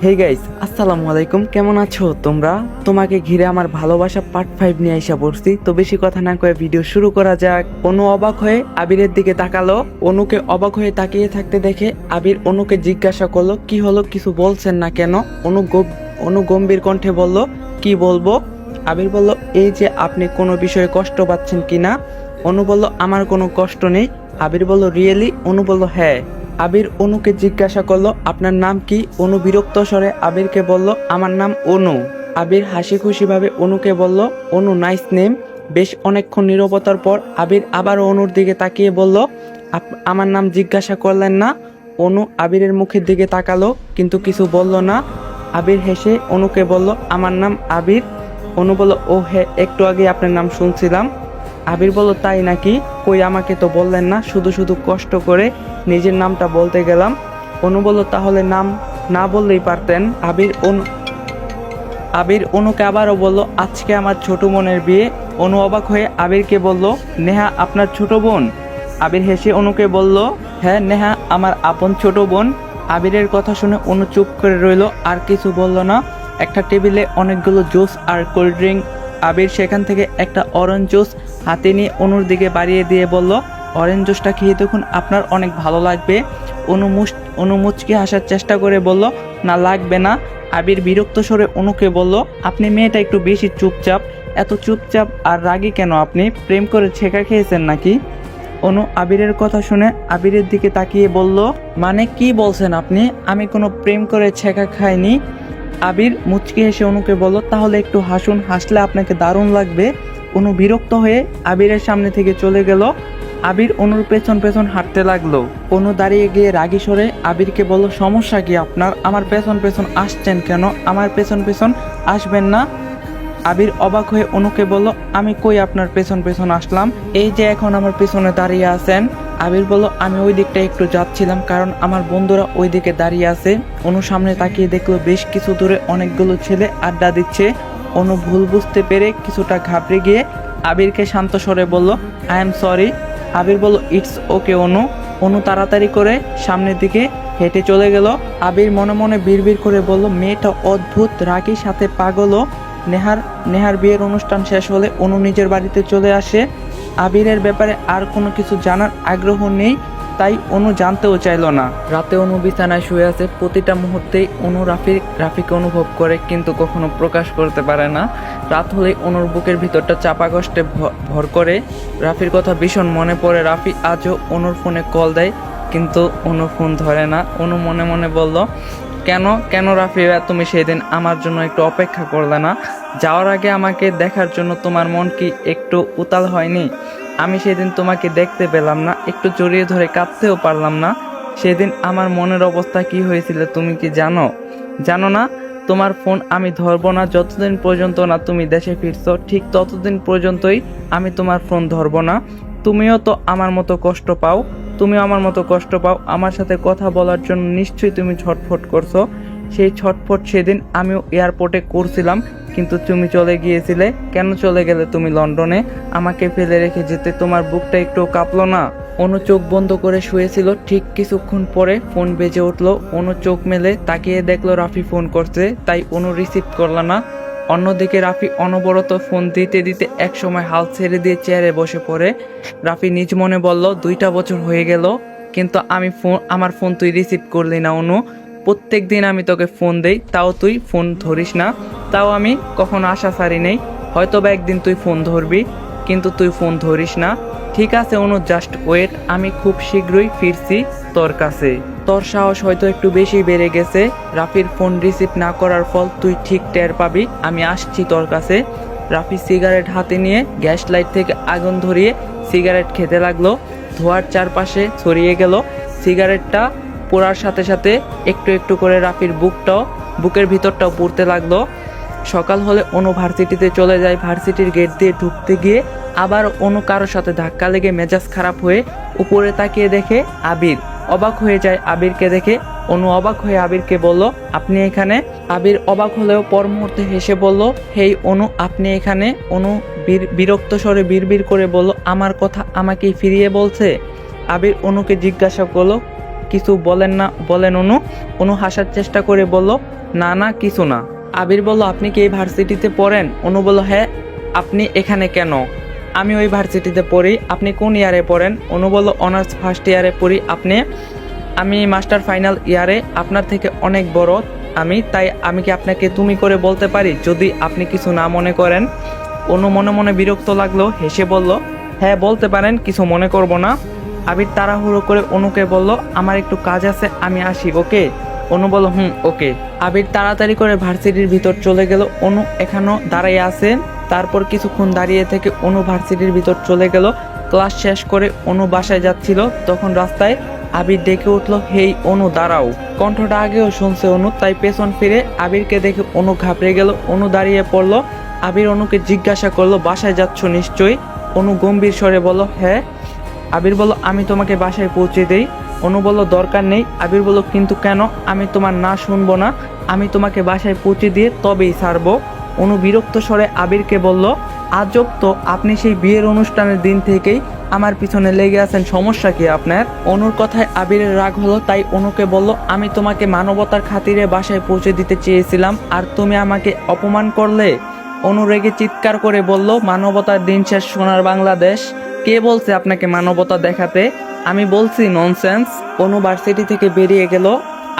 Hey guys, আসসালামু আলাইকুম। কেমন আছো তোমরা? তোমাকে ঘিরে আমার ভালোবাসা পার্ট 5 নিয়ে আইসা পড়ছি। তো বেশি কথা না কয়ে ভিডিও শুরু করা যাক। অনু অবাক হয়ে আবিরের দিকে তাকালো। অনুকে অবাক হয়ে তাকিয়ে থাকতে দেখে আবির অনুকে জিজ্ঞাসা করলো, কি হলো, কিছু বলছেন না কেন? অনু গম্ভীর কণ্ঠে বলল, কি বলবো? আবির বলল, এই যে আপনি কোনো বিষয়ে কষ্ট পাচ্ছেন কিনা। অনু বলল, আমার কোনো কষ্ট নেই। আবির বলল, রিয়েলি? অনু বলল, হ্যাঁ। আবির অনুকে জিজ্ঞাসা করলো, আপনার নাম কি? অনু বিরক্ত স্বরে আবিরকে বলল, আমার নাম অনু। আবির হাসি খুশি ভাবে অনুকে বলল, অনু, নাইস নেম। বেশ অনেকক্ষণ নীরবতার পর আবির আবার অনুর দিকে তাকিয়ে বলল, আমার নাম জিজ্ঞাসা করলেন না? অনু আবিরের মুখের দিকে তাকালো কিন্তু কিছু বলল না। আবির হেসে অনুকে বলল, আমার নাম আবির। অনু বলল, ও হ্যাঁ, একটু আগে আপনার নাম শুনছিলাম। আবির বলল, তাই নাকি? কই, আমাকে তো বললেন না, শুধু শুধু কষ্ট করে নিজের নামটা বলতে গেলাম। অনু বলল, তাহলে নাম না বললেই পারতেন। আবির অনুকে আবারও বলল, আজকে আমার ছোট বোনের বিয়ে। অনু অবাক হয়ে আবিরকে বলল, নেহা আপনার ছোট বোন? আবির হেসে অনুকে বলল, হ্যাঁ, নেহা আমার আপন ছোট বোন। আবিরের কথা শুনে অনু চুপ করে রইল, আর কিছু বলল না। একটা টেবিলে অনেকগুলো জুস আর কোল্ড ড্রিঙ্ক। আবির সেখান থেকে একটা অরেঞ্জ জুস হাতে নিয়ে অনুর দিকে বাড়িয়ে দিয়ে বলল, অরেঞ্জ জুসটা খেয়ে দেখুন, আপনার অনেক ভালো লাগবে। অনু মুচকি হাসার চেষ্টা করে বলল, না, লাগবে না। আবির বিরক্ত স্বরে অনুকে বলল, আপনি মেয়েটা একটু বেশি চুপচাপ। এত চুপচাপ আর রাগী কেন? আপনি প্রেম করে ছেঁকা খেয়েছেন নাকি? অনু আবিরের কথা শুনে আবিরের দিকে তাকিয়ে বলল, মানে কি বলছেন আপনি? আমি কোনো প্রেম করে ছেঁকা খাইনি। আবির মুচকি হেসে অনুকে বলল, তাহলে একটু হাসুন, হাসলে আপনাকে দারুণ লাগবে। অনু বিরক্ত হয়ে আবিরের সামনে থেকে চলে গেল। আবির অনুর পেছন পেছন হাঁটতে লাগলো। অনু দাঁড়িয়ে গিয়ে রাগী স্বরে আবিরকে বলল, সমস্যা কি আপনার? আমার পেছন পেছন আসছেন কেন? আমার পেছন পেছন আসবেন না। আবির অবাক হয়ে অনুকে বলল, আমি কই আপনার পেছন পেছন আসলাম? এই যে এখন আমার পেছনে দাঁড়িয়ে আছেন। আবির বলল, আমি ওই দিকটা একটু যাচ্ছিলাম, কারণ আমার বন্ধুরা ওই দিকে দাঁড়িয়ে আছে। অনু সামনে তাকিয়ে দেখলো বেশ কিছু দূরে অনেকগুলো ছেলে আড্ডা দিচ্ছে। অনু ভুল বুঝতে পেরে কিছুটা ঘাবড়ে গিয়ে আবিরকে শান্ত স্বরে বলল, আই এম সরি। আবির বলল, ইটস ওকে অনু। অনু তাড়াতাড়ি করে সামনের দিকে হেঁটে চলে গেল। আবির মনে মনে বিড়বিড় করে বলল, মেয়েটা অদ্ভুত, রাগী, সাথে পাগলও। নেহার বিয়ের অনুষ্ঠান শেষ হলে অনু নিজের বাড়িতে চলে আসে। আবিরের ব্যাপারে আর কোনো কিছু জানার আগ্রহ নেই, তাই অনু জানতেও চাইল না। রাতে অনু বিছানায় শুয়ে আছে। প্রতিটা মুহূর্তেই অনু রাফিকে অনুভব করে, কিন্তু কখনো প্রকাশ করতে পারে না। রাত হলেই অনুর বুকের ভিতরটা চাপা কষ্টে ভর করে। রাফির কথা ভীষণ মনে পড়ে। রাফি আজও অনুর ফোনে কল দেয়, কিন্তু অনু ফোন ধরে না। অনু মনে মনে বলল, কেন কেন রাফিরা, তুমি সেদিন আমার জন্য একটু অপেক্ষা করলে না? যাওয়ার আগে আমাকে দেখার জন্য তোমার মন কি একটু উতাল হয়নি? আমি সেদিন তোমাকে দেখতে পেলাম না, একটু জড়িয়ে ধরে কাঁদতেও পারলাম না। সেদিন আমার মনের অবস্থা কি হয়েছিল তুমি কি জানো? জানো না? তোমার ফোন আমি ধরবো না যতদিন পর্যন্ত না তুমি দেশে ফিরছো, ঠিক ততদিন পর্যন্তই আমি তোমার ফোন ধরবো না। তুমিও তো আমার মতো কষ্ট পাও, আমার সাথে কথা বলার জন্য নিশ্চয়ই তুমি ছটফট করছো। সেই ছটফট সেদিন আমিও এয়ারপোর্টে করছিলাম, কিন্তু তুমি চলে গিয়েছিলে। কেন চলে গেলে তুমি লন্ডনে? আমাকে ফেলে রেখে যেতে তোমার বুকটা একটু কাঁপলো না? অনু চোখ বন্ধ করে শুয়েছিল। ঠিক কিছুক্ষণ পরে ফোন বেজে উঠলো। অনু চোখ মেলে তাকিয়ে দেখলো রাফি ফোন করছে, তাই অনু রিসিভ করল না। অন্যদিকে রাফি অনবরত ফোন দিতে দিতে একসময় হাল ছেড়ে দিয়ে চেয়ারে বসে পড়ে। রাফি নিজ মনে বলল, 2টা বছর হয়ে গেল, কিন্তু আমার ফোন তুই রিসিভ করলি না অনু। প্রত্যেক দিন আমি তোকে ফোন দেই, তাও তুই ফোন ধরিস না। তাও আমি কখনো আশা ছাড়ি নেই, হয়তো বা একদিন তুই ফোন ধরবি, কিন্তু তুই ফোন ধরিস না। ঠিক আছে অনু, জাস্ট ওয়েট, আমি খুব শীঘ্রই ফিরছি তোর কাছে। তোর সাহস হয়তো একটু বেশি বেড়ে গেছে। রাফির ফোন রিসিভ না করার ফল তুই ঠিক টের পাবি। আমি আসছি তোর কাছে। রাফি সিগারেট হাতে নিয়ে গ্যাস লাইট থেকে আগুন ধরিয়ে সিগারেট খেতে লাগলো। ধোঁয়ার চারপাশে ছড়িয়ে গেল। সিগারেটটা পোড়ার সাথে সাথে একটু একটু করে রাফির বুকের ভিতরটাও পুড়তে লাগলো। সকাল হলে অনু ভার্সিটিতে চলে যায়। ভার্সিটির গেট দিয়ে ঢুকতে গিয়ে আবার অনু কারোর সাথে ধাক্কা লেগে মেজাজ খারাপ হয়ে উপরে তাকিয়ে দেখে আবির। অবাক হয়ে যায় আবিরকে দেখে। অনু অবাক হয়ে আবিরকে বলল, আপনি এখানে? আবির অবাক হলেও পর মুহূর্তে হেসে বলল, হেই অনু, আপনি এখানে? অনু বিরক্ত স্বরে বিড়বিড় করে বলল, আমার কথা আমাকেই ফিরিয়ে বলছে। আবির অনুকে জিজ্ঞাসা করলো, কিছু বলেন না বলেন অনু? অনু হাসার চেষ্টা করে বলল, না না কিছু না। আবির বলল, আপনি কি এই ভার্সিটিতে পড়েন? অনু বলল, হ্যাঁ। আপনি এখানে কেন? আমি ওই ভার্সিটিতে পড়ি। আপনি কোন ইয়ারে পড়েন? অনু বলল, অনার্স ফার্স্ট ইয়ারে পড়ি। আমি মাস্টার ফাইনাল ইয়ারে। আপনার থেকে অনেক বড় তাই আমি কি আপনাকে তুমি করে বলতে পারি যদি আপনি কিছু না মনে করেন? অনু মনে মনে বিরক্ত লাগলো, হেসে বলল, হ্যাঁ বলতে পারেন, কিছু মনে করব না। আবির তাড়াহুড়ো করে অনুকে বলল, আমার একটু কাজ আছে, আমি আসি, ওকে? অনু বলল, ওকে। আবির তাড়াতাড়ি করে ভার্সিটির ভিতর চলে গেল। অনু এখনো দাঁড়িয়ে আছে। তারপর কিছুক্ষণ দাঁড়িয়ে থেকে অনু ভার্সিটির ভিতর চলে গেল। ক্লাস শেষ করে অনু বাসায় যাচ্ছিল, তখন রাস্তায় আবির ডেকে উঠলো, হেই অনু দাঁড়াও। কণ্ঠটা আগেও শুনছে অনু, তাই পেছন ফিরে আবিরকে দেখে অনু ঘাবড়ে গেল। অনু দাঁড়িয়ে পড়লো। আবির অনুকে জিজ্ঞাসা করলো, বাসায় যাচ্ছ নিশ্চয়ই? অনু গম্ভীর স্বরে বলল, হ্যাঁ। আবির বলল, আমি তোমাকে বাসায় পৌঁছে দেই। অনু বলল, দরকার নেই। আবির বলল, কিন্তু কেন? আমি তোমার না শুনবো না। আমি তোমাকে বাসায় পৌঁছে দিয়ে তবেই ছাড়বো। অনু বিরক্ত স্বরে আবিরকে বলল, আজব তো, আপনি সেই বিয়ের অনুষ্ঠানের দিন থেকেই আমার পিছনে লেগে আছেন, সমস্যা কি আপনার? অনুর কথায় আবিরের রাগ হলো, তাই অনুকে বলল, আমি তোমাকে মানবতার খাতিরে বাসায় পৌঁছে দিতে চেয়েছিলাম, আর তুমি আমাকে অপমান করলে। অনু রেগে চিৎকার করে বলল, মানবতার দিন শেষ, সোনার বাংলাদেশ। কে বলছে আপনাকে মানবতা দেখাতে? আমি বলছি ননসেন্স। অনু ভার্সিটি থেকে বেরিয়ে গেল।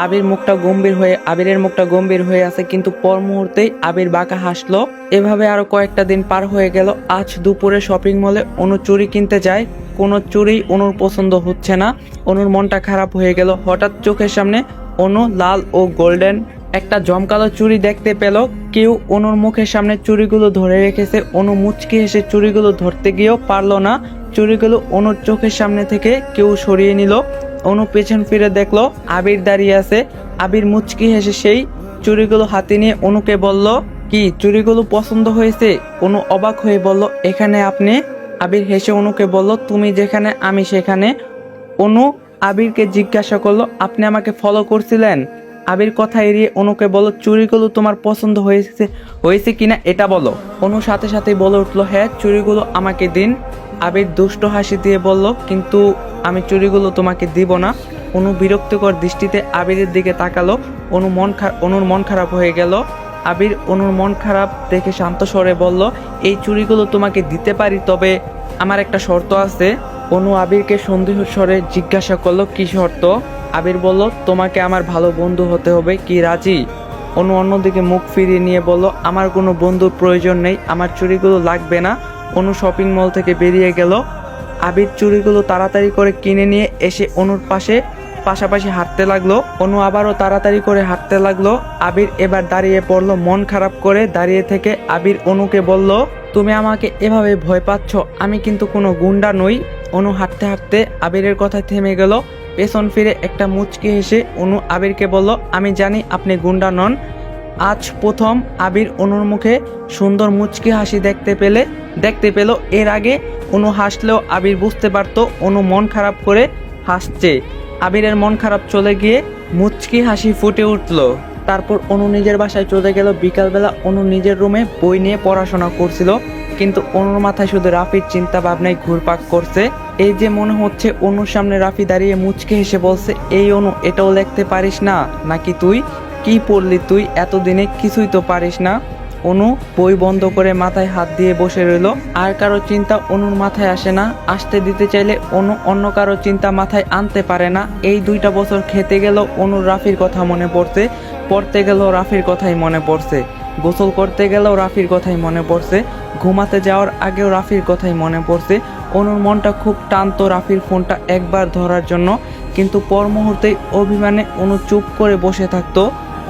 আবিরের মুখটা গম্ভীর হয়ে আছে, কিন্তু পর মুহূর্তেই আবির বাঁকা হাসলো। এভাবে আরো কয়েকটা দিন পার হয়ে গেল। আজ দুপুরে শপিং মলে অনু চুড়ি কিনতে যায়। কোনো চুড়ি অনুর পছন্দ হচ্ছে না। অনুর মনটা খারাপ হয়ে গেল। হঠাৎ চোখের সামনে অনু লাল ও গোল্ডেন একটা জমকালো চুড়ি দেখতে পেল। কেউ অনুর মুখের সামনে চুড়িগুলো ধরে রেখেছে। অনু মুচকি হেসে চুড়িগুলো ধরতে গিয়েও পারলো না। চুড়িগুলো অনুর চোখের সামনে থেকে কেউ সরিয়ে নিল। অনু পেছন ফিরে দেখলো আবির দাঁড়িয়ে আছে। আবির মুচকি হেসে সেই চুড়িগুলো হাতে নিয়ে অনুকে বলল, কি চুড়িগুলো পছন্দ হয়েছে? অনু অবাক হয়ে বলল, এখানে আপনি? আবির হেসে অনুকে বলল, তুমি যেখানে আমি সেখানে। অনু আবিরকে জিজ্ঞাসা করলো, আপনি আমাকে ফলো করছিলেন? আবির কথা এড়িয়ে অনুকে বলল, চুড়িগুলো তোমার পছন্দ হয়েছে কিনা এটা বলো। অনু সাথে সাথেই বলে উঠলো, হ্যাঁ চুড়িগুলো আমাকে দিন। আবির দুষ্ট হাসি দিয়ে বলল, কিন্তু আমি চুড়িগুলো তোমাকে দিব না। অনু বিরক্তিকর দৃষ্টিতে আবিরের দিকে তাকালো। অনুর মন খারাপ হয়ে গেল। আবির অনুর মন খারাপ দেখে শান্ত স্বরে বলল, এই চুড়িগুলো তোমাকে দিতে পারি, তবে আমার একটা শর্ত আছে। অনু আবিরকে সন্দেহ স্বরে জিজ্ঞাসা করলো, কি শর্ত? আবির বলল, তোমাকে আমার ভালো বন্ধু হতে হবে, কি রাজি? অনু অন্যদিকে মুখ ফিরিয়ে নিয়ে বলল, আমার কোনো বন্ধুর প্রয়োজন নেই, আমার চুড়িগুলো লাগবে না। অনু শপিং মল থেকে বেরিয়ে গেল। আবির চুড়িগুলো তাড়াতাড়ি করে কিনে নিয়ে এসে অনুর পাশাপাশি হাঁটতে লাগলো। অনু আবারও তাড়াতাড়ি করে হাঁটতে লাগলো। আবির এবার দাঁড়িয়ে পড়লো মন খারাপ করে। দাঁড়িয়ে থেকে আবির অনুকে বলল, তুমি আমাকে এভাবে ভয় পাচ্ছ, আমি কিন্তু কোনো গুন্ডা নই। অনু হাঁটতে হাঁটতে আবিরের কথায় থেমে গেল। পেছন ফিরে একটা মুচকি হেসে অনু আবিরকে বলল, আমি জানি আপনি গুন্ডা নন। আজ প্রথম আবির অনুর মুখে সুন্দর মুচকি হাসি দেখতে পেল। এর আগে অনু হাসলেও আবির বুঝতে পারত অনু মন খারাপ করে হাসছে। আবিরের মন খারাপ চলে গিয়ে মুচকি হাসি ফুটে উঠল। তারপর অনু নিজের বাসায় চলে গেল। বিকালবেলা অনু নিজের রুমে বই নিয়ে পড়াশোনা করছিল, কিন্তু অনুর মাথায় শুধু রাফির চিন্তা ভাবনায় ঘুরপাক করছে। এই যে মনে হচ্ছে অনুর সামনে রাফি দাঁড়িয়ে মুচকি হেসে বলছে, এই অনু, এটাও লিখতে পারিস না নাকি তুই? কি পড়লি তুই এতদিনে? কিছুই তো পারিস না। অনু বই বন্ধ করে মাথায় হাত দিয়ে বসে রইল। আর কারো চিন্তা অনুর মাথায় আসে না। আসতে দিতে চাইলে অনু অন্য কারো চিন্তা মাথায় আনতে পারে না। এই 2টা বছর খেতে গেল অনুর রাফির কথা মনে পড়ছে, পড়তে গেল রাফির কথাই মনে পড়ছে, গোসল করতে গেলেও রাফির কথাই মনে পড়ছে, ঘুমাতে যাওয়ার আগেও রাফির কথাই মনে পড়ছে। অনুর মনটা খুব টানতো রাফির ফোনটা একবার ধরার জন্য, কিন্তু পর মুহূর্তেই অভিমানে অনু চুপ করে বসে থাকতো।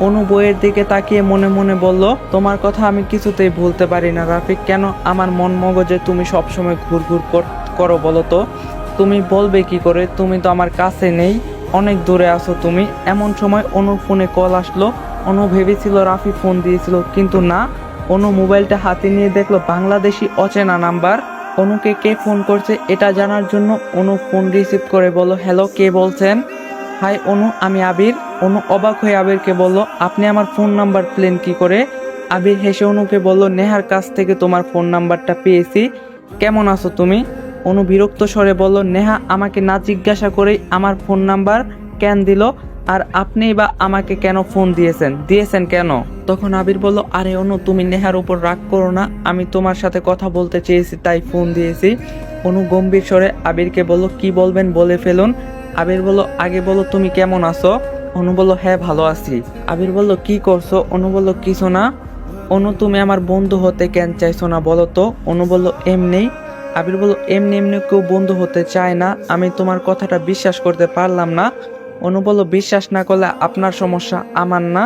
অনু বইয়ের দিকে তাকিয়ে মনে মনে বলল, তোমার কথা আমি কিছুতেই ভুলতে পারি না রাফি। কেন আমার মন মগজে তুমি সবসময় ঘুরঘুর করো বলো তো? তুমি বলবে কি করে? তুমি তো আমার কাছে নেই, অনেক দূরে আছো তুমি। এমন সময় অনুর ফোনে কল আসলো। অনু ভেবেছিল রাফি ফোন দিয়েছিল, কিন্তু না। অনু মোবাইলটা হাতে নিয়ে দেখলো বাংলাদেশি অচেনা নাম্বার। অনুকে কে ফোন করছে এটা জানার জন্য অনু ফোন রিসিভ করে বলল, হ্যালো, কে বলছেন? হাই অনু, আমি আবির। অনু অবাক হয়ে আবিরকে বলল, আপনি আমার ফোন নাম্বার পেলেন কি করে? আবির হেসে অনুকে বলল, নেহার কাছ থেকে তোমার ফোন নাম্বারটা পেয়েছি। কেমন আছো তুমি? অনু বিরক্ত স্বরে বলল, নেহা আমাকে না জিজ্ঞাসা করেই আমার ফোন নাম্বার কেন দিল, আর আপনি বা আমাকে কেন ফোন দিয়েছেন কেন? তখন আবির বলল, আরে অনু, তুমি নেহার উপর রাগ করো না, আমি তোমার সাথে কথা বলতে চেয়েছি তাই ফোন দিয়েছি। অনু গম্ভীর স্বরে আবিরকে বলল, কি বলবেন বলে ফেলুন। আবির বলল, আগে বলো তুমি কেমন আছো? অনু বলল, হ্যাঁ ভালো আছি। আবির বলল, কি করছো? অনু বলল, কিছু না। অনু, তুমি আমার বন্ধু হতে কেন চাইছো না বলো তো? অনু বলল, এমনি। আবির বলল, এমনি এমনি কেউ বন্ধু হতে চায় না, আমি তোমার কথাটা বিশ্বাস করতে পারলাম না। অনু বলল, বিশ্বাস না করলে আপনার সমস্যা, আমার না।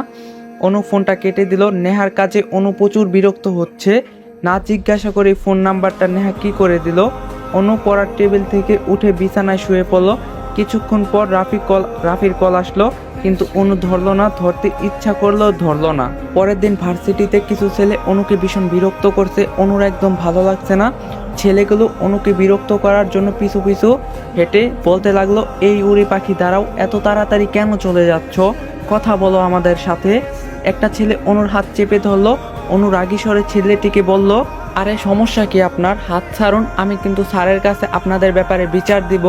অনু ফোনটা কেটে দিল। নেহার কাজে অনু প্রচুর বিরক্ত হচ্ছে। না জিজ্ঞাসা করে ফোন নাম্বারটা নেহা কি করে দিল? অনু পড়ার টেবিল থেকে উঠে বিছানায় শুয়ে পড়ল। কিছুক্ষণ পর রাফির কল আসলো, কিন্তু অনু ধরলো না, ধরতে ইচ্ছা করলেও ধরলো না। পরের দিন ভার্সিটিতে কিছু ছেলে অনুকে ভীষণ বিরক্ত করছে। অনুর একদম ভালো লাগছে না। ছেলেগুলো অনুকে বিরক্ত করার জন্য পিছু পিছু হেঁটে বলতে লাগলো, এই উড়ি পাখি দাঁড়াও, এত তাড়াতাড়ি কেন চলে যাচ্ছ? কথা বলো আমাদের সাথে। একটা ছেলে অনুর হাত চেপে ধরলো। অনু রাগী স্বরে ছেলেটিকে বলল, আরে সমস্যা কি আপনার? হাত ছাড়ুন, আমি কিন্তু স্যারের কাছে আপনাদের ব্যাপারে বিচার দিব।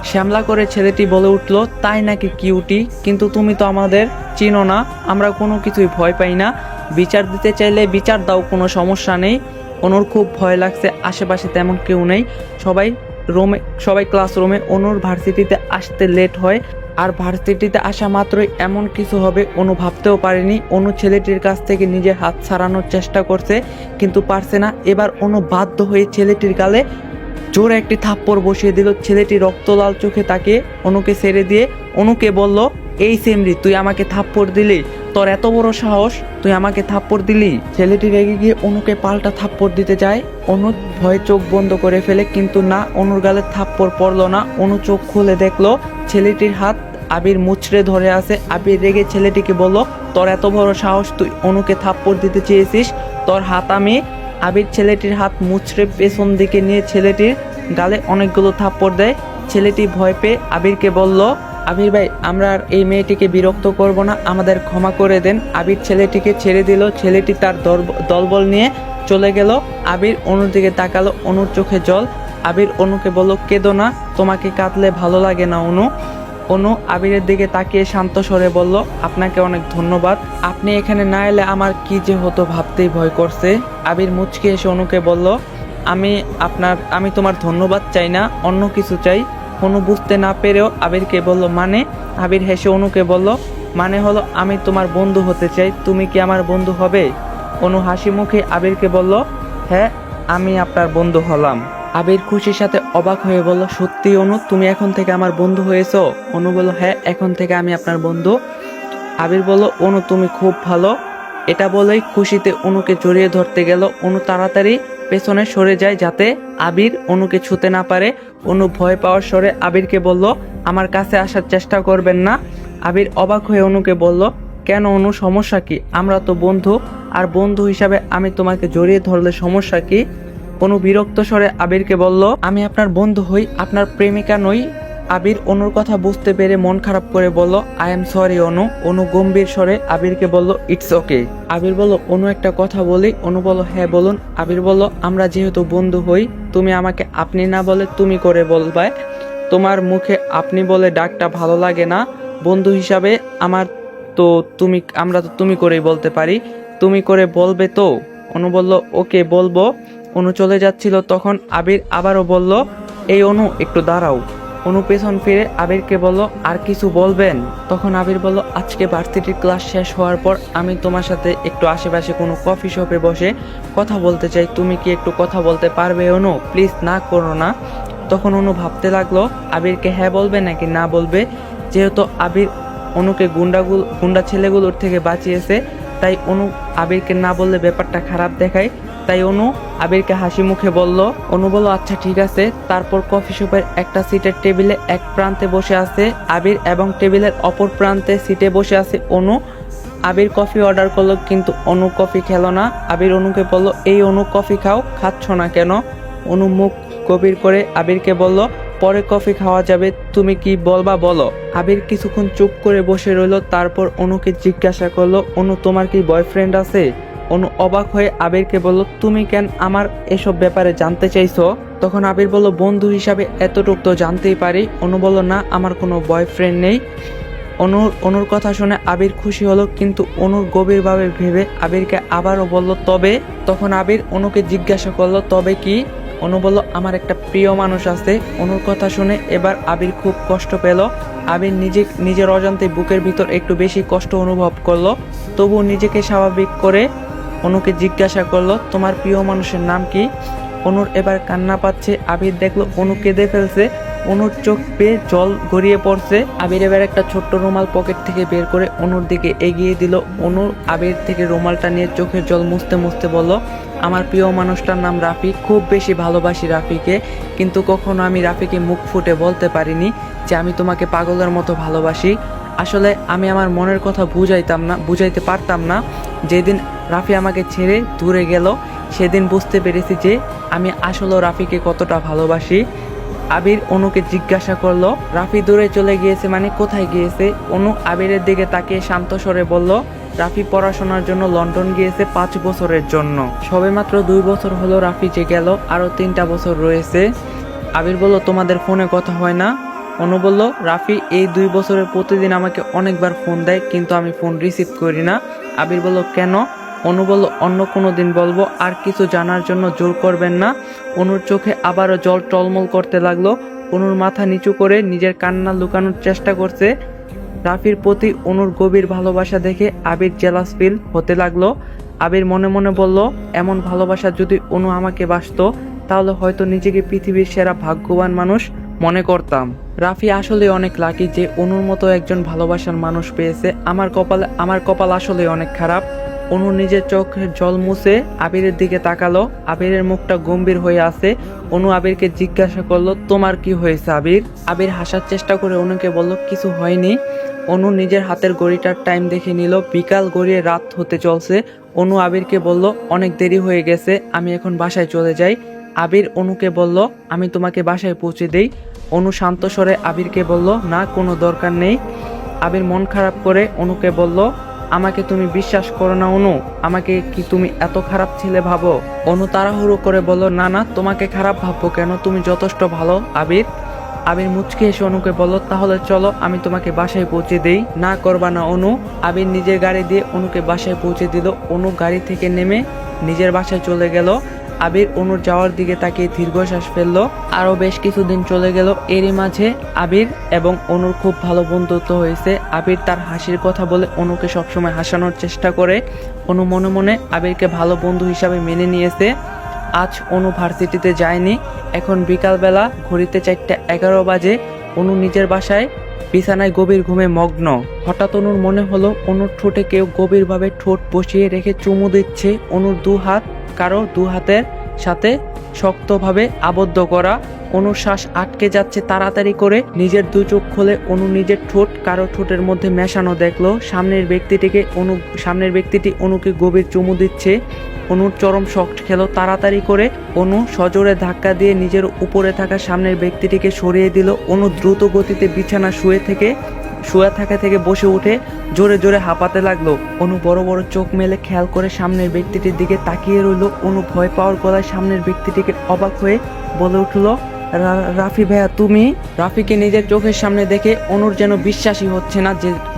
শ্যামলা করে ছেলেটি বলে উঠল, তাই নাকি কিউটি? কিন্তু তুমি তো আমাদের চিনো না, আমরা কোনো কিছুই ভয় পাই না, বিচার দিতে চাইলে বিচার দাও, কোনো সমস্যা নেই। অনুর খুব ভয় লাগছে, আশেপাশে তেমন কেউ নেই, সবাই ক্লাসরুমে। অনুর ভার্সিটিতে আসতে লেট হয়, আর ভার্সিটিতে আসা মাত্রই এমন কিছু হবে অনু ভাবতেও পারেনি। অনু ছেলেটির কাছ থেকে নিজের হাত ছাড়ানোর চেষ্টা করছে, কিন্তু পারছে না। এবার অনু বাধ্য হয়ে ছেলেটির গালে জোরে একটি থাপ্পড় বসিয়ে দিল। ছেলেটি রক্তলাল চোখে তাকে অনুকে ছেড়ে দিয়ে অনুকে বলল, এই সেমরি, তুই আমাকে থাপ্পড় দিলি? তোর এত বড় সাহস, তুই আমাকে থাপ্পড় দিলি? ছেলেটি রেগে গিয়ে অনুকে পাল্টা থাপ্পড় দিতে যায়। অনু ভয়ে চোখ বন্ধ করে ফেলে, কিন্তু না, অনুর গালে থাপ্পড় পড়লো না। অনু চোখ খুলে দেখলো ছেলেটির হাত আবির মুচড়ে ধরে আছে। আবির রেগে ছেলেটিকে বলল, তোর এত বড় সাহস, তুই অনুকে থাপ্পড় দিতে চেয়েছিস, তোর হাত আমি। আবির ছেলেটির হাত মুচড়ে পেছন দিকে নিয়ে ছেলেটির গালে অনেকগুলো থাপ্পড় দেয়। ছেলেটি ভয় পেয়ে আবিরকে বলল, আবির ভাই, আমরা আর এই মেয়েটিকে বিরক্ত করব না, আমাদের ক্ষমা করে দেন। আবির ছেলেটিকে ছেড়ে দিল। ছেলেটি তার দলবল নিয়ে চলে গেল। আবির অনুর দিকে তাকালো, অনুর চোখে জল। আবির অনুকে বলল, কেঁদো না, তোমাকে কাঁদলে ভালো লাগে না অনু। অনু আবিরের দিকে তাকিয়ে শান্ত স্বরে বলল, আপনাকে অনেক ধন্যবাদ, আপনি এখানে না এলে আমার কি যে হতো ভাবতেই ভয় করছে। আবির মুচকি এসে অনুকে বলল, আমি তোমার ধন্যবাদ চাই না, অন্য কিছু চাই। অনু বুঝতে না পেরেও আবিরকে বলল, মানে? আবির হেসে অনুকে বলল, মানে হলো আমি তোমার বন্ধু হতে চাই, তুমি কি আমার বন্ধু হবে? অনু হাসি মুখে আবিরকে বলল, হ্যাঁ, আমি আপনার বন্ধু হলাম। আবির খুশির সাথে অবাক হয়ে বলল, সত্যি অনু, তুমি এখন থেকে আমার বন্ধু হয়েছো? অনু বলল, হ্যাঁ, এখন থেকে আমি আপনার বন্ধু। আবির বলল, অনু তুমি খুব ভালো। এটা বলেই খুশিতে অনুকে জড়িয়ে ধরতে গেল। অনু তাড়াতাড়ি পেছনে সরে যায় যাতে আবির অনুকে ছুতে না পারে। অনু ভয় পাওয়ার স্বরে আবিরকে বলল, আমার কাছে আসার চেষ্টা করবেন না। আবির অবাক হয়ে অনুকে বলল, কেন অনু, সমস্যা কি? আমরা তো বন্ধু, আর বন্ধু হিসাবে আমি তোমাকে জড়িয়ে ধরলে সমস্যা কি? অনু বিরক্ত স্বরে আবিরকে বলল, আমি আপনার বন্ধু হই, আপনার প্রেমিকা নই। আবির অনুর কথা বুঝতে পেরে মন খারাপ করে বলল, আই এম সরি অনু। অনু গম্ভীর স্বরে আবিরকে বলল, ইটস ওকে। আবির বলল, অনু একটা কথা বলি। অনু বলল, হ্যাঁ বলুন। আবির বলল, আমরা যেহেতু বন্ধু হই, তুমি আমাকে আপনি না বলে তুমি করে বলবে। তোমার মুখে আপনি বলে ডাকটা ভালো লাগে না, বন্ধু হিসাবে আমরা তো তুমি করেই বলতে পারি, তুমি করে বলবে তো? অনু বলল, ওকে বলবো। অনু চলে যাচ্ছিল, তখন আবির আবারও বলল, এই অনু, একটু দাঁড়াও। অনু পেছন ফিরে আবিরকে বলল, আর কিছু বলবেন? তখন আবির বলল, আজকে ভার্সিটির ক্লাস শেষ হওয়ার পর আমি তোমার সাথে একটু আশেপাশে কোনো কফি শপে বসে কথা বলতে চাই, তুমি কি একটু কথা বলতে পারবে অনু? প্লিজ না করো না। তখন অনু ভাবতে লাগলো আবিরকে হ্যাঁ বলবে নাকি না বলবে। যেহেতু আবির অনুকে গুন্ডা ছেলেগুলোর থেকে বাঁচিয়েছে, তাই অনু আবিরকে না বললে ব্যাপারটা খারাপ দেখায়। তাই অনু আবিরকে হাসি মুখে বলল। অনু বলল, আচ্ছা ঠিক আছে। তারপর কফি শপের একটা সিটের টেবিলে এক প্রান্তে বসে আছে আবির এবং টেবিলের অপর প্রান্তে সিটে বসে আছে অনু। আবির কফি অর্ডার করলো, কিন্তু অনু কফি খেলো না। আবির অনুকে বলল, এই অনু, কফি খাও, খাচ্ছ না কেন? অনু মুখ গভীর করে আবিরকে বলল, পরে কফি খাওয়া যাবে, তুমি কি বলবা বলো। আবির কিছুক্ষণ চুপ করে বসে রইল। তারপর অনুকে জিজ্ঞাসা করলো, অনু তোমার কি বয়ফ্রেন্ড আছে? অনু অবাক হয়ে আবিরকে বলল, তুমি কেন আমার এসব ব্যাপারে জানতে চাইছো? তখন আবির বলল, বন্ধু হিসাবে এতটুকু তো জানতেই পারি। অনু বলল, না, আমার কোনো বয়ফ্রেন্ড নেই। অনুর কথা শুনে আবির খুশি হলো, কিন্তু অনুর গভীরভাবে ভেবে আবিরকে আবারও বলল তবে। তখন আবির অনুকে জিজ্ঞাসা করলো তবে কি। অনু বলল আমার একটা প্রিয় মানুষ আছে। অনুর কথা শুনে এবার আবির খুব কষ্ট পেল। আবির নিজের অজান্তে বুকের ভিতর একটু বেশি কষ্ট অনুভব করলো। তবু নিজেকে স্বাভাবিক করে অনুকে জিজ্ঞাসা করলো তোমার প্রিয় মানুষের নাম কি। অনুর এবার কান্না পাচ্ছে। আবির দেখলো অনু কেঁদে ফেলছে। অনুর চোখ বেয়ে জল গড়িয়ে পড়ছে। আবির এবার একটা ছোট্ট রুমাল পকেট থেকে বের করে অনুর দিকে এগিয়ে দিল। অনু আবির থেকে রুমালটা নিয়ে চোখের জল মুছতে মুছতে বলল আমার প্রিয় মানুষটার নাম রাফি। খুব বেশি ভালোবাসি রাফিকে, কিন্তু কখনো আমি রাফিকে মুখ ফুটে বলতে পারিনি যে আমি তোমাকে পাগলের মতো ভালোবাসি। আসলে আমি আমার মনের কথা বুঝাইতে পারতাম না। যেদিন রাফি আমাকে ছেড়ে দূরে গেল সেদিন বুঝতে পেরেছি যে আমি আসলে রাফিকে কতটা ভালোবাসি। আবির অনুকে জিজ্ঞাসা করলো রাফি দূরে চলে গিয়েছে মানে কোথায় গিয়েছে। অনু আবিরের দিকে তাকিয়ে শান্ত স্বরে বলল রাফি পড়াশোনার জন্য লন্ডন গিয়েছে 5 বছরের জন্য। সবেমাত্র 2 বছর হলো রাফি যে গেল, আরো 3টা বছর রয়েছে। আবির বলল তোমাদের ফোনে কথা হয় না। অনু বলল রাফি এই 2 বছরে প্রতিদিন আমাকে অনেকবার ফোন দেয়, কিন্তু আমি ফোন রিসিভ করি না। আবির বলল কেন। অনু বলল অন্য কোনো দিন বলবো, আর কিছু জানার জন্য জোর করবেন না। অনুর চোখে আবারও জল টলমল করতে লাগলো। অনুর মাথা নিচু করে নিজের কান্না লুকানোর চেষ্টা করছে। রাফির প্রতি অনুর গভীর ভালোবাসা দেখে আবির জেলাস ফিল হতে লাগলো। আবির মনে মনে বলল এমন ভালোবাসা যদি অনু আমাকে বাসতো তাহলে হয়তো নিজেকে পৃথিবীর সেরা ভাগ্যবান মানুষ মনে করতাম। রাফি আসলে অনেক লাকি যে অনুর মতো একজন ভালোবাসার মানুষ পেয়েছে। আমার কপাল আসলে অনেক খারাপ। অনু নিজের চোখের জল মুছে আবিরের দিকে তাকালো। আবিরের মুখটা গম্ভীর হয়ে আছে। অনু আবিরকে জিজ্ঞাসা করলো তোমার কি হয়েছে আবির। আবির হাসার চেষ্টা করে অনুকে বলল কিছু হয়নি। অনু নিজের হাতের ঘড়িটার টাইম দেখে নিল। বিকাল গড়িয়ে রাত হতে চলছে। অনু আবিরকে বলল অনেক দেরি হয়ে গেছে, আমি এখন বাসায় চলে যাই। আবির অনুকে বলল আমি তোমাকে বাসায় পৌঁছে দেই। অনু শান্ত স্বরে আবিরকে বলল না, কোনো দরকার নেই। আবির মন খারাপ করে অনুকে বলল আমাকে তুমি বিশ্বাস করো না অনু, আমাকে কি তুমি এত খারাপ ছেলে ভাবো। অনু তাড়াহুড়ো করে বলল না না, তোমাকে খারাপ ভাববো কেন, তুমি যথেষ্ট ভালো আবির। আবির মুচকি হেসে অনুকে বলল তাহলে চলো আমি তোমাকে বাসায় পৌঁছে দেই। না করবা না অনু। আবির নিজের গাড়ি দিয়ে অনুকে বাসায় পৌঁছে দিল। অনু গাড়ি থেকে নেমে নিজের বাসায় চলে গেল। আবির অনুর যাওয়ার দিকে তাকিয়ে দীর্ঘশ্বাস ফেললো। আরো বেশ কিছুদিন চলে গেল। এরই মাঝে আবির এবং অনুর খুব ভালো বন্ধুত্ব হয়েছে। আবির তার হাসির কথা বলে অনুকে সবসময় হাসানোর চেষ্টা করে। অনু মনে মনে আবিরকে ভালো বন্ধু হিসাবে মেনে নিয়েছে। আজ অনু ভার্সিটিতে যায়নি। এখন বিকালবেলা, ঘড়িতে 4:11 বাজে। অনু নিজের বাসায় বিছানায় গভীর ঘুমে মগ্ন। হঠাৎ অনুর মনে হলো অনুর ঠোঁটে কেউ গভীরভাবে ঠোঁট বসিয়ে রেখে চুমু দিচ্ছে। অনুর কারো দু হাতের সাথে শক্তভাবে আবদ্ধ করা। অনুর শ্বাস আটকে যাচ্ছে। তাড়াতাড়ি করে নিজের 2 চোখ খুলে অনু নিজের ঠোঁট কারো ঠোঁটের মধ্যে মেশানো দেখলো। সামনের ব্যক্তিটি অনুকে গভীর চুমু দিচ্ছে। অনুর চরম শক খেলো। তাড়াতাড়ি করে অনু সজোরে ধাক্কা দিয়ে নিজের উপরে থাকা সামনের ব্যক্তিটিকে সরিয়ে দিল। অনু দ্রুত গতিতে বিছানা শুয়ে থাকা থেকে বসে উঠে জোরে জোরে হাঁপাতে লাগলো। অনু বড় বড় চোখ মেলে খেয়াল করে সামনের ব্যক্তিটির দিকে তাকিয়ে রইল। অনু ভয় পাওয়ার গলায় সামনের ব্যক্তিটিকে অবাক হয়ে বলে উঠল রাফি ভাইয়া তুমি। রাফিকে নিজের চোখের সামনে দেখে অনুর যেন বিশ্বাসই হচ্ছে না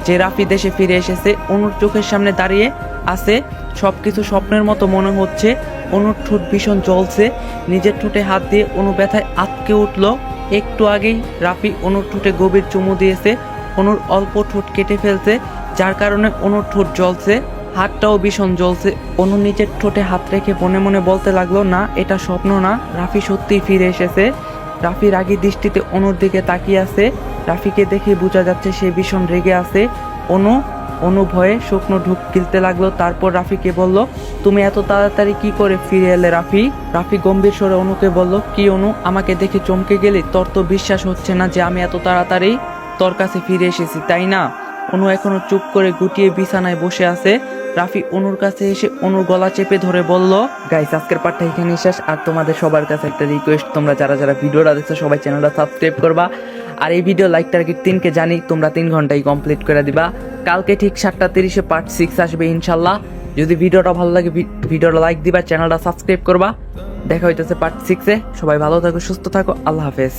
যে রাফি দেশে ফিরে এসেছে। অনুর চোখের সামনে দাঁড়িয়ে আছে। সবকিছু স্বপ্নের মতো মনে হচ্ছে। অনুর ঠোঁট ভীষণ জ্বলছে। নিজের ঠোঁটে হাত দিয়ে অনু ব্যথায় আটকে উঠল। একটু আগেই রাফি অনুর ঠোঁটে গভীর চুমু দিয়েছে। অনুর অল্প ঠোঁট কেটে ফেলছে, যার কারণে অনুর ঠোঁট জ্বলছে। হাতটাও ভীষণ জ্বলছে। অনু নিজের ঠোঁটে হাত রেখে মনে মনে বলতে লাগলো না, এটা স্বপ্ন না, রাফি সত্যিই ফিরে এসেছে। রাফি রাগী দৃষ্টিতে অনুর দিকে তাকিয়ে আছে। রাফিকে দেখে বোঝা যাচ্ছে সে ভীষণ রেগে আছে। অনু ভয়ে শুকনো ঢুক গিলতে লাগলো। তারপর রাফিকে বলল তুমি এত তাড়াতাড়ি কি করে ফিরে এলে রাফি। রাফি গম্ভীর স্বরে অনুকে বলল কি অনু, আমাকে দেখে চমকে গেলি? তোর তো বিশ্বাস হচ্ছে না যে আমি এত তাড়াতাড়ি তোর কাছে ফিরে এসেছি, তাই না? অনু এখনো চুপ করে গুটিয়ে বিছানায় বসে আছে। রাফি অনুর কাছে এসে অনুর গলা চেপে ধরে বলল গাইস, আজকের পার্টটা এখানে শেষ। আর তোমাদের সবার কাছে একটা রিকোয়েস্ট, তোমরা যারা ভিডিওটা দেখছো সবাই চ্যানেলটা সাবস্ক্রাইব করবা। আর এই ভিডিও লাইক টার্গেট 3কে জানি, তোমরা 3 ঘন্টায় কমপ্লিট করে দিবা। কালকে ঠিক 7:30-এ পার্ট 6 আসবে ইনশাল্লাহ। যদি ভিডিওটা ভালো লাগে ভিডিওটা লাইক দিবা, চ্যানেলটা সাবস্ক্রাইব করবা। দেখা হইতেছে পার্ট 6-এ। সবাই ভালো থাকো, সুস্থ থাকো, আল্লাহ হাফেজ।